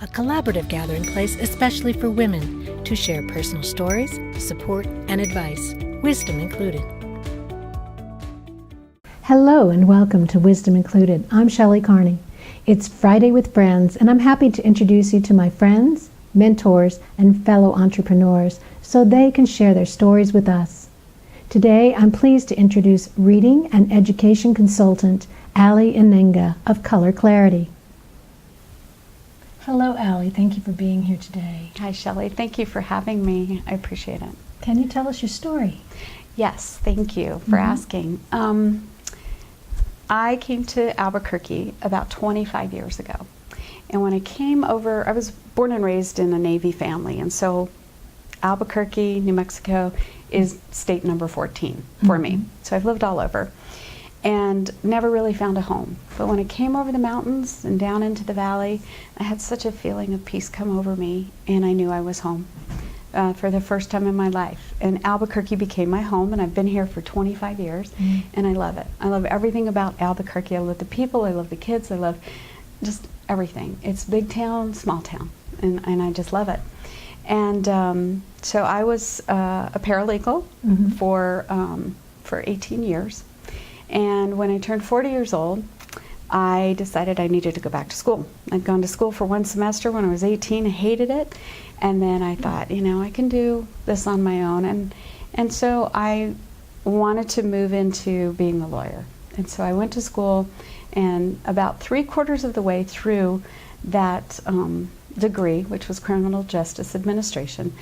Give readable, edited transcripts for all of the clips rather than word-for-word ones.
a collaborative gathering place especially for women to share personal stories, support, and advice, wisdom included. Hello and welcome to Wisdom Included. I'm Shelley Carney. It's Friday with Friends, and I'm happy to introduce you to my friends, mentors, and fellow entrepreneurs so they can share their stories with us. Today, I'm pleased to introduce reading and education consultant Ennenga of Color Clarity. Hello, Allie. Thank you for being here today. Hi, Shelley. Thank you for having me. I appreciate it. Can you tell us your story? Yes, thank you for asking. I came to Albuquerque about 25 years ago. And when I came over, I was born and raised in a Navy family. And so Albuquerque, New Mexico is state number 14 for me. So I've lived all over and never really found a home. But when I came over the mountains and down into the valley, I had such a feeling of peace come over me, and I knew I was home for the first time in my life. And Albuquerque became my home, and I've been here for 25 years, and I love it. I love everything about Albuquerque. I love the people, I love the kids, I love just everything. It's big town, small town, and I just love it. And so I was a paralegal for 18 years. And when I turned 40 years old, I decided I needed to go back to school. I'd gone to school for one semester when I was 18, I hated it. And then I thought, you know, I can do this on my own. And so I wanted to move into being a lawyer. And so I went to school, and about 3/4 of the way through that degree, which was Criminal Justice Administration,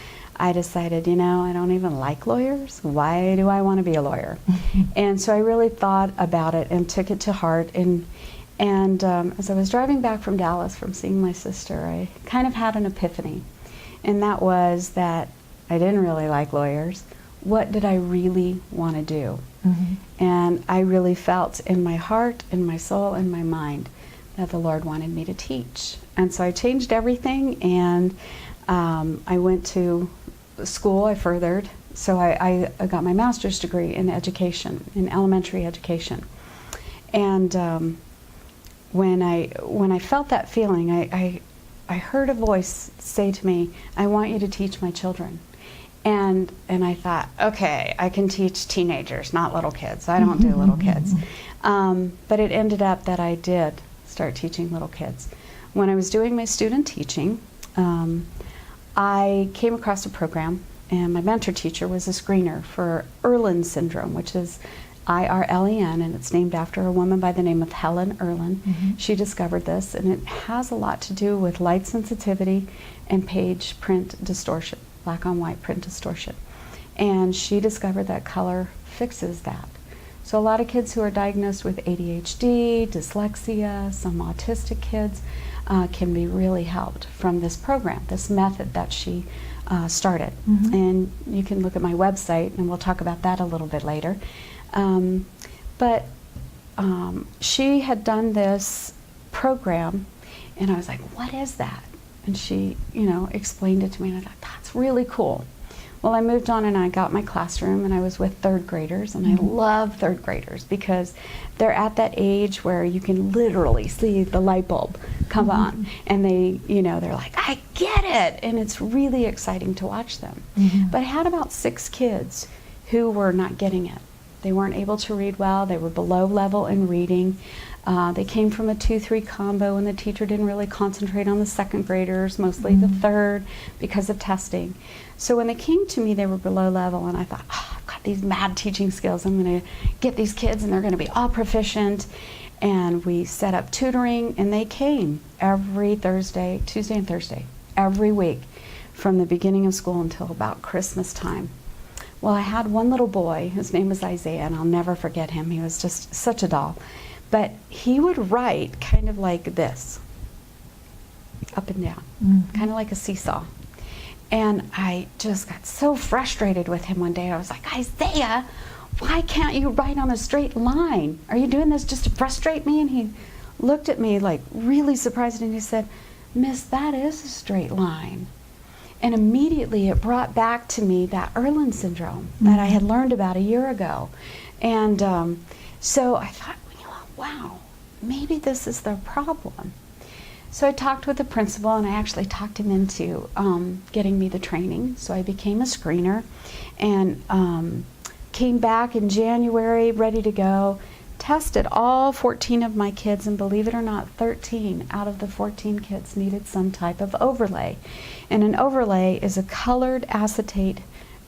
I decided, you know, I don't even like lawyers. Why do I want to be a lawyer? And so I really thought about it and took it to heart. And as I was driving back from Dallas from seeing my sister, I kind of had an epiphany. And that was that I didn't really like lawyers. What did I really want to do? And I really felt in my heart, in my soul, in my mind that the Lord wanted me to teach. And so I changed everything, and I went to school. I furthered. So I got my master's degree in education, in elementary education. And when I felt that feeling, I heard a voice say to me, "I want you to teach my children." And I thought, okay, I can teach teenagers, not little kids. I don't do little kids. But it ended up that I did start teaching little kids. When I was doing my student teaching, I came across a program, and my mentor teacher was a screener for Irlen syndrome, which is IRLEN, and it's named after a woman by the name of Helen Irlen. She discovered this, and it has a lot to do with light sensitivity and page print distortion, black on white print distortion. And she discovered that color fixes that. So a lot of kids who are diagnosed with ADHD, dyslexia, some autistic kids can be really helped from this program, this method that she started. And you can look at my website, and we'll talk about that a little bit later. But she had done this program, and I was like, what is that? And she, you know, explained it to me, and I thought, that's really cool. Well, I moved on, and I got my classroom, and I was with third graders, and I love third graders because they're at that age where you can literally see the light bulb come on, and they, you know, they're like, I get it, and it's really exciting to watch them. But I had about 6 kids who were not getting it. They weren't able to read well. They were below level in reading. They came from a 2-3 combo, and the teacher didn't really concentrate on the second graders, mostly the third, because of testing. So when they came to me, they were below level, and I thought, oh, I've got these mad teaching skills. I'm going to get these kids, and they're going to be all proficient. And we set up tutoring, and they came every Thursday, Tuesday and Thursday, every week from the beginning of school until about Christmas time. Well, I had one little boy, his name was Isaiah, and I'll never forget him. He was just such a doll. But he would write kind of like this, up and down, kind of like a seesaw. And I just got so frustrated with him one day. I was like, Isaiah, why can't you write on a straight line? Are you doing this just to frustrate me? And he looked at me like really surprised, and he said, Miss, that is a straight line. And immediately it brought back to me that Irlen syndrome that I had learned about a year ago. And so I thought, wow, maybe this is the problem. So I talked with the principal, and I actually talked him into getting me the training. So I became a screener, and came back in January ready to go. Tested all 14 of my kids, and believe it or not, 13 out of the 14 kids needed some type of overlay. And an overlay is a colored acetate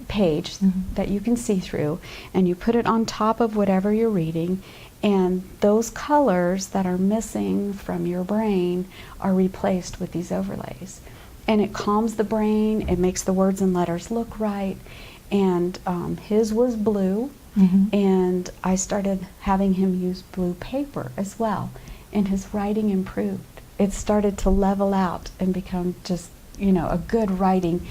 page that you can see through, and you put it on top of whatever you're reading, and those colors that are missing from your brain are replaced with these overlays. And it calms the brain, it makes the words and letters look right, and his was blue. And I started having him use blue paper as well, and his writing improved. It started to level out and become just, you know, a good writing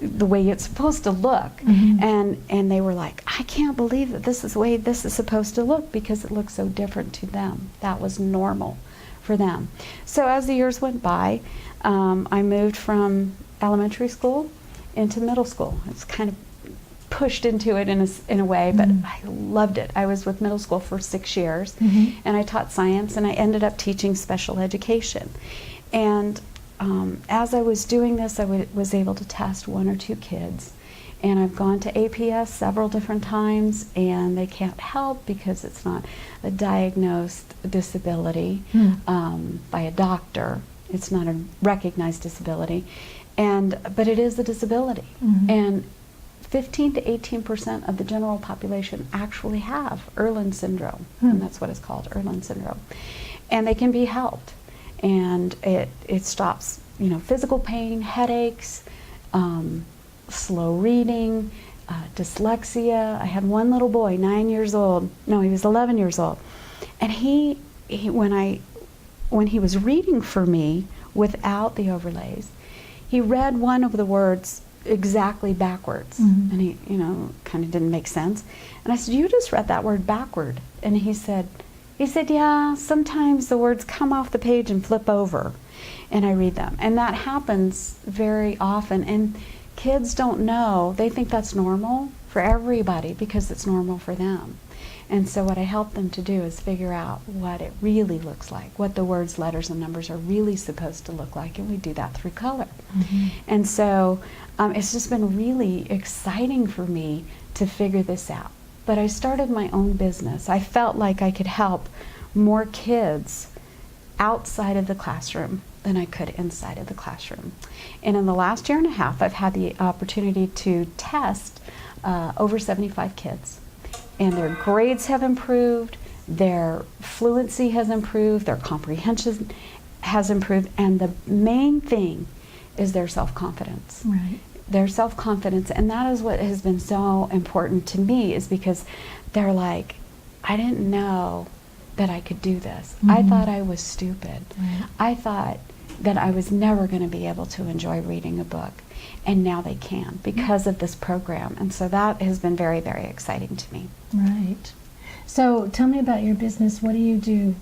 the way it's supposed to look. And they were like, I can't believe that this is the way this is supposed to look, because it looks so different to them. That was normal for them. So as the years went by, I moved from elementary school into middle school. It's kind of pushed into it in a way, but I loved it. I was with middle school for 6 years, and I taught science, and I ended up teaching special education. And as I was doing this, I was able to test 1 or 2 kids, and I've gone to APS several different times, and they can't help because it's not a diagnosed disability by a doctor. It's not a recognized disability, but it is a disability. And 15 to 18% of the general population actually have Irlen syndrome, and that's what it's called, Irlen syndrome. And they can be helped, and it stops, you know, physical pain, headaches, slow reading, dyslexia. I had one little boy, 9 years old. No, he was 11 years old, and he when he was reading for me without the overlays, he read one of the words exactly backwards, and he, you know, kind of didn't make sense. And I said, "You just read that word backward." And he said, "Yeah, sometimes the words come off the page and flip over, and I read them." And that happens very often. And kids don't know; they think that's normal for everybody because it's normal for them. And so what I help them to do is figure out what it really looks like, what the words, letters, and numbers are really supposed to look like, and we do that through color. And so it's just been really exciting for me to figure this out. But I started my own business. I felt like I could help more kids outside of the classroom than I could inside of the classroom. And in the last year and a half, I've had the opportunity to test over 75 kids. And their grades have improved, their fluency has improved, their comprehension has improved, and the main thing is their self-confidence. Right. Their self-confidence, and that is what has been so important to me, is because they're like, I didn't know that I could do this. I thought I was stupid. Right. I thought that I was never going to be able to enjoy reading a book. And now they can because of this program. And so that has been very, very exciting to me. Right. So tell me about your business. What do you do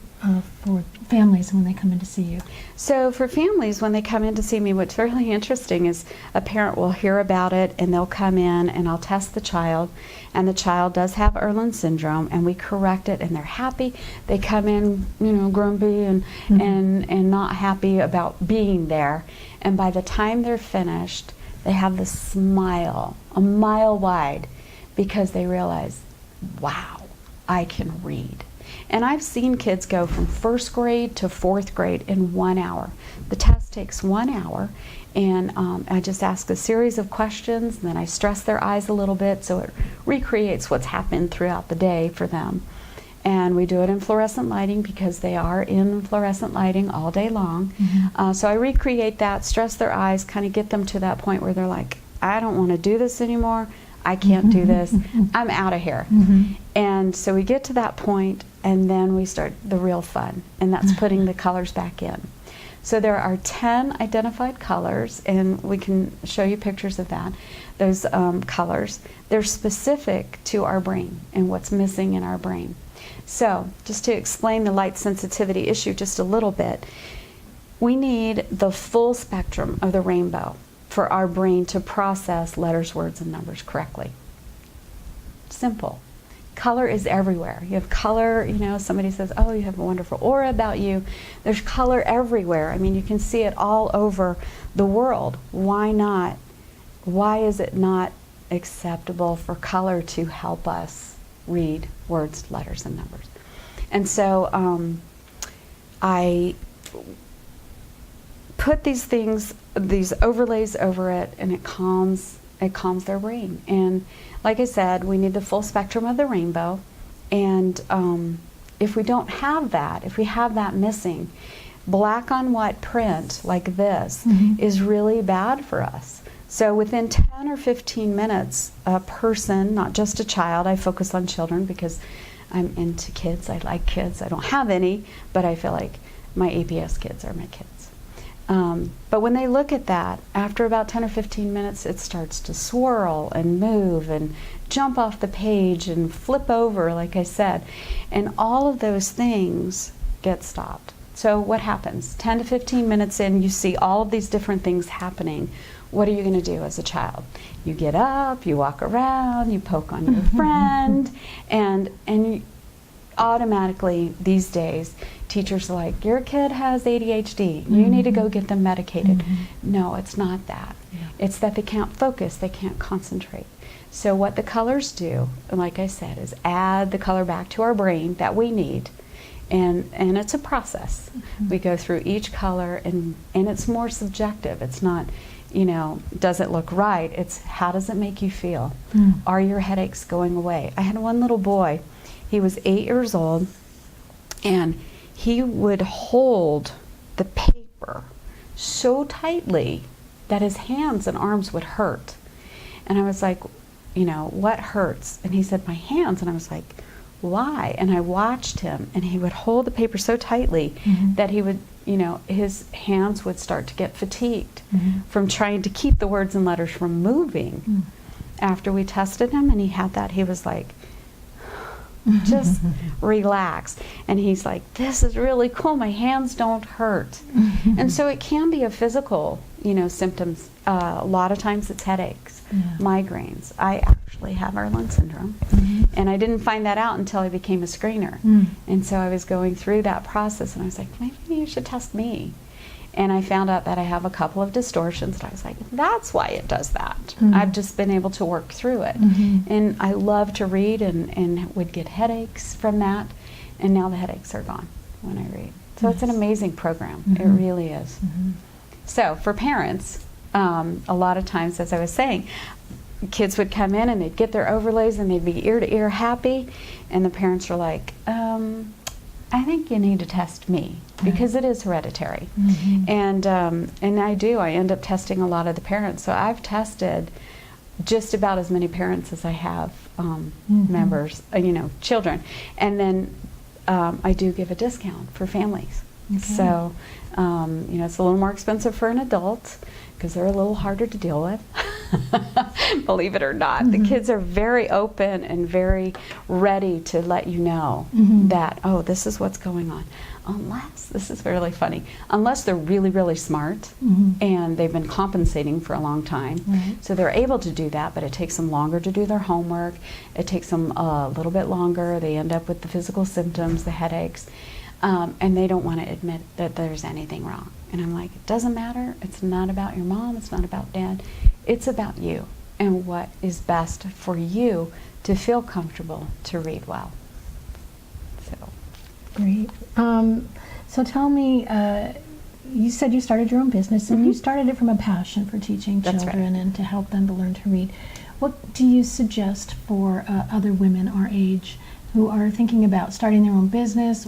for families when they come in to see you? So for families, when they come in to see me, what's really interesting is a parent will hear about it, and they'll come in, and I'll test the child, and the child does have Irlen syndrome, and we correct it, and they're happy. They come in, you know, grumpy and not happy about being there. And by the time they're finished, they have this smile a mile wide because they realize, wow, I can read. And I've seen kids go from 1st grade to 4th grade in 1 hour. The test takes 1 hour, and I just ask a series of questions, and then I stress their eyes a little bit so it recreates what's happened throughout the day for them. And we do it in fluorescent lighting because they are in fluorescent lighting all day long. So I recreate that, stress their eyes, kind of get them to that point where they're like, I don't want to do this anymore. I can't do this. I'm out of here. And so we get to that point, and then we start the real fun, and that's putting the colors back in. So there are 10 identified colors, and we can show you pictures of that. Those colors, they're specific to our brain and what's missing in our brain. So just to explain the light sensitivity issue just a little bit, we need the full spectrum of the rainbow for our brain to process letters, words, and numbers correctly. Simple. Color is everywhere. You have color, somebody says, oh, you have a wonderful aura about you. There's color everywhere. I mean, you can see it all over the world. Why not? Why is it not acceptable for color to help us read words, letters, and numbers? And so I put these things, these overlays over it, and it calms their brain. And like I said, we need the full spectrum of the rainbow. And if we don't have that, if we have that missing, black on white print like this is really bad for us. So within 10 or 15 minutes, a person, not just a child, I focus on children because I'm into kids, I like kids. I don't have any, but I feel like my APS kids are my kids. But when they look at that, after about 10 or 15 minutes, it starts to swirl and move and jump off the page and flip over, like I said. And all of those things get stopped. So what happens? 10 to 15 minutes in, you see all of these different things happening. What are you going to do as a child? You get up, you walk around, you poke on your friend, and you automatically these days, teachers are like, your kid has ADHD, you need to go get them medicated. No, it's not that. It's that they can't focus, they can't concentrate. So what the colors do, like I said, is add the color back to our brain that we need. And it's a process. We go through each color, and it's more subjective. It's not, does it look right? It's how does it make you feel? Are your headaches going away? I had one little boy, he was 8 years old, and he would hold the paper so tightly that his hands and arms would hurt. And I was like, what hurts? And he said, my hands. And I was like, why? And I watched him, and he would hold the paper so tightly that he would, his hands would start to get fatigued from trying to keep the words and letters from moving. After we tested him and he had that, he was like, just relax. And he's like, this is really cool, my hands don't hurt. And so it can be a physical, symptoms. A lot of times it's headaches, migraines. I actually have Erlen syndrome, and I didn't find that out until I became a screener. And so I was going through that process, and I was like, maybe you should test me. And I found out that I have a couple of distortions, and I was like, that's why it does that. I've just been able to work through it. And I love to read and would get headaches from that, and now the headaches are gone when I read. So it's an amazing program. It really is. So for parents, a lot of times, as I was saying, kids would come in and they'd get their overlays and they'd be ear to ear happy, and the parents are like, I think you need to test me because it is hereditary. And I end up testing a lot of the parents. So I've tested just about as many parents as I have members, children. And then I do give a discount for families. So, it's a little more expensive for an adult because they're a little harder to deal with. Believe it or not, the kids are very open and very ready to let you know that, oh, this is what's going on. Unless, this is really funny, unless they're really, really smart and they've been compensating for a long time. So they're able to do that, but it takes them longer to do their homework. It takes them a little bit longer. They end up with the physical symptoms, the headaches, and they don't want to admit that there's anything wrong. And I'm like, it doesn't matter. It's not about your mom. It's not about dad. It's about you and what is best for you to feel comfortable to read well. So. Great. So tell me, you said you started your own business, and you started it from a passion for teaching children and to help them to learn to read. What do you suggest for other women our age who are thinking about starting their own business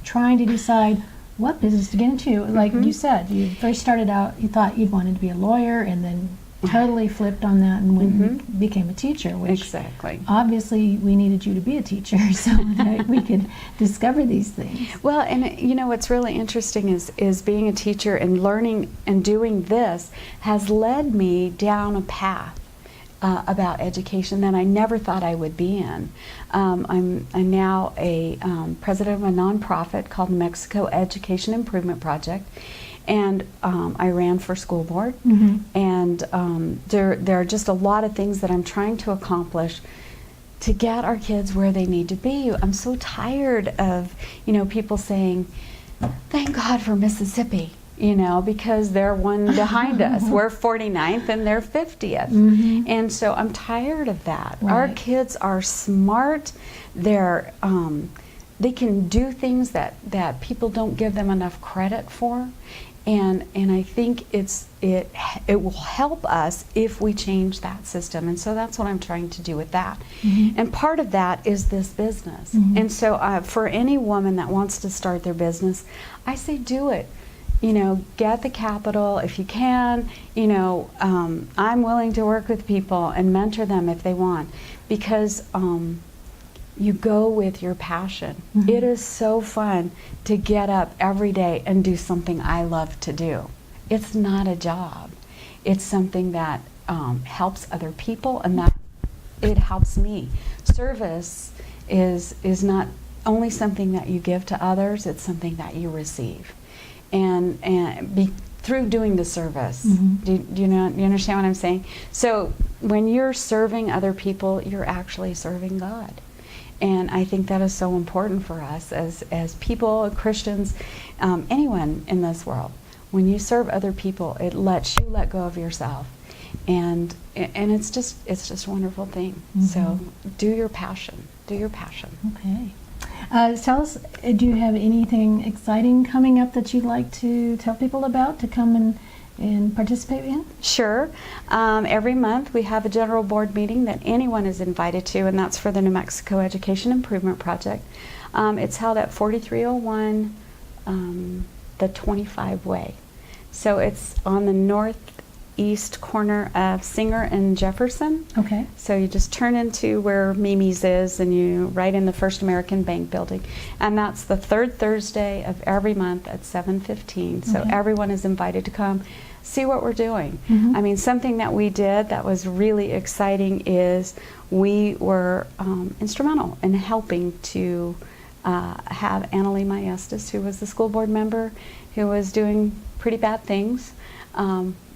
trying to decide what business to get into? Like you said, you first started out, you thought you'd wanted to be a lawyer, and then totally flipped on that and went and became a teacher, which obviously we needed you to be a teacher so that we could discover these things. Well, and what's really interesting is being a teacher and learning and doing this has led me down a path about education that I never thought I would be in. I'm now a president of a nonprofit called the Mexico Education Improvement Project, and I ran for school board, and there are just a lot of things that I'm trying to accomplish to get our kids where they need to be. I'm so tired of, people saying, thank God for Mississippi, because they're one behind us. We're 49th and they're 50th. And so I'm tired of that. Right. Our kids are smart. They can do things that people don't give them enough credit for. And I think it will help us if we change that system. And so that's what I'm trying to do with that. And part of that is this business. And so for any woman that wants to start their business, I say do it. Get the capital if you can. I'm willing to work with people and mentor them if they want, because you go with your passion. It is so fun to get up every day and do something I love to do. It's not a job. It's something that helps other people, and that it helps me. Service is not only something that you give to others, it's something that you receive. And through doing the service. Do you understand what I'm saying? So when you're serving other people, you're actually serving God. And I think that is so important for us as people, Christians, anyone in this world. When you serve other people, it lets you let go of yourself, and it's just a wonderful thing. So do your passion. Do your passion. Okay. Tell us, do you have anything exciting coming up that you'd like to tell people about to come and participate in? Sure. Every month we have a general board meeting that anyone is invited to, and that's for the New Mexico Education Improvement Project. It's held at 4301 the 25 Way. So it's on the northeast corner of Singer and Jefferson. Okay. So you just turn into where Mimi's is, and you right in the First American Bank building. And that's the third Thursday of every month at 7:15. So everyone is invited to come see what we're doing. I mean, something that we did that was really exciting is we were instrumental in helping to have Annalie Maestas, who was the school board member, who was doing pretty bad things.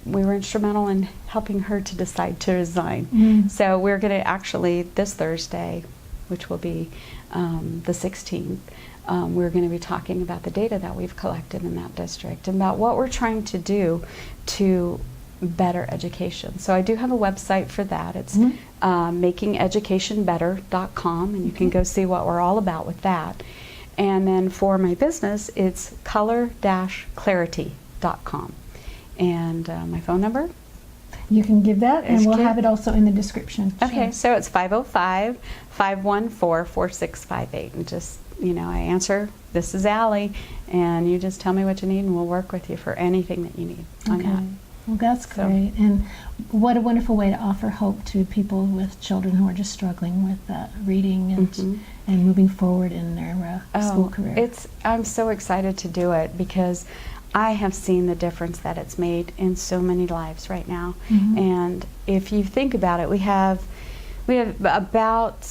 We were instrumental in helping her to decide to resign. So we're going to actually, this Thursday, which will be the 16th, we're going to be talking about the data that we've collected in that district and about what we're trying to do to better education. So I do have a website for that. It's makingeducationbetter.com, and you can go see what we're all about with that. And then for my business, it's color-clarity.com. And my phone number? You can give that, and we'll have it also in the description. Okay, so it's 505-514-4658. And just, I answer, this is Allie, and you just tell me what you need, and we'll work with you for anything that you need on that. Well, that's great. And what a wonderful way to offer hope to people with children who are just struggling with reading and moving forward in their school career. I'm so excited to do it because I have seen the difference that it's made in so many lives right now. And if you think about it, we have about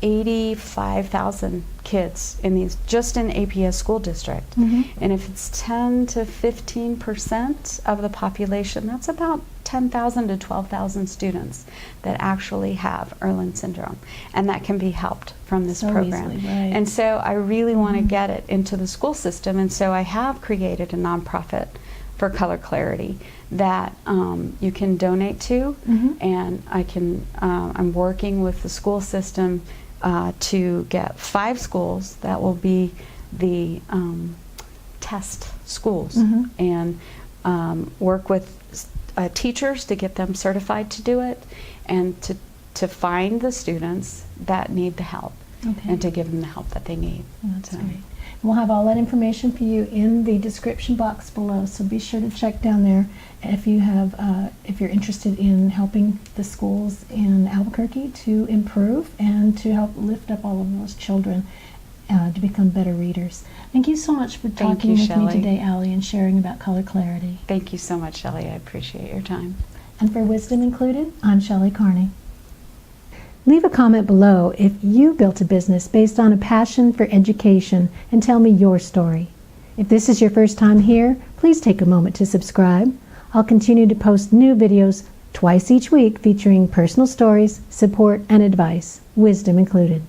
85,000 kids in these, just in APS school district. And if it's 10 to 15% of the population, that's about 10,000 to 12,000 students that actually have Erlen syndrome, and that can be helped from this program. Easily, right. And so I really want to get it into the school system, and so I have created a nonprofit for Color Clarity that you can donate to, and I'm working with the school system to get 5 schools that will be the test schools, and work with teachers to get them certified to do it, and to find the students that need the help, and to give them the help that they need. That's great. We'll have all that information for you in the description box below, so be sure to check down there if you're interested in helping the schools in Albuquerque to improve and to help lift up all of those children to become better readers. Thank you so much for talking with me today, Allie, and sharing about Color Clarity. Thank you so much, Shelley. I appreciate your time. And for Wisdom Included, I'm Shelley Carney. Leave a comment below if you built a business based on a passion for education, and tell me your story. If this is your first time here, please take a moment to subscribe. I'll continue to post new videos twice each week featuring personal stories, support, and advice, wisdom included.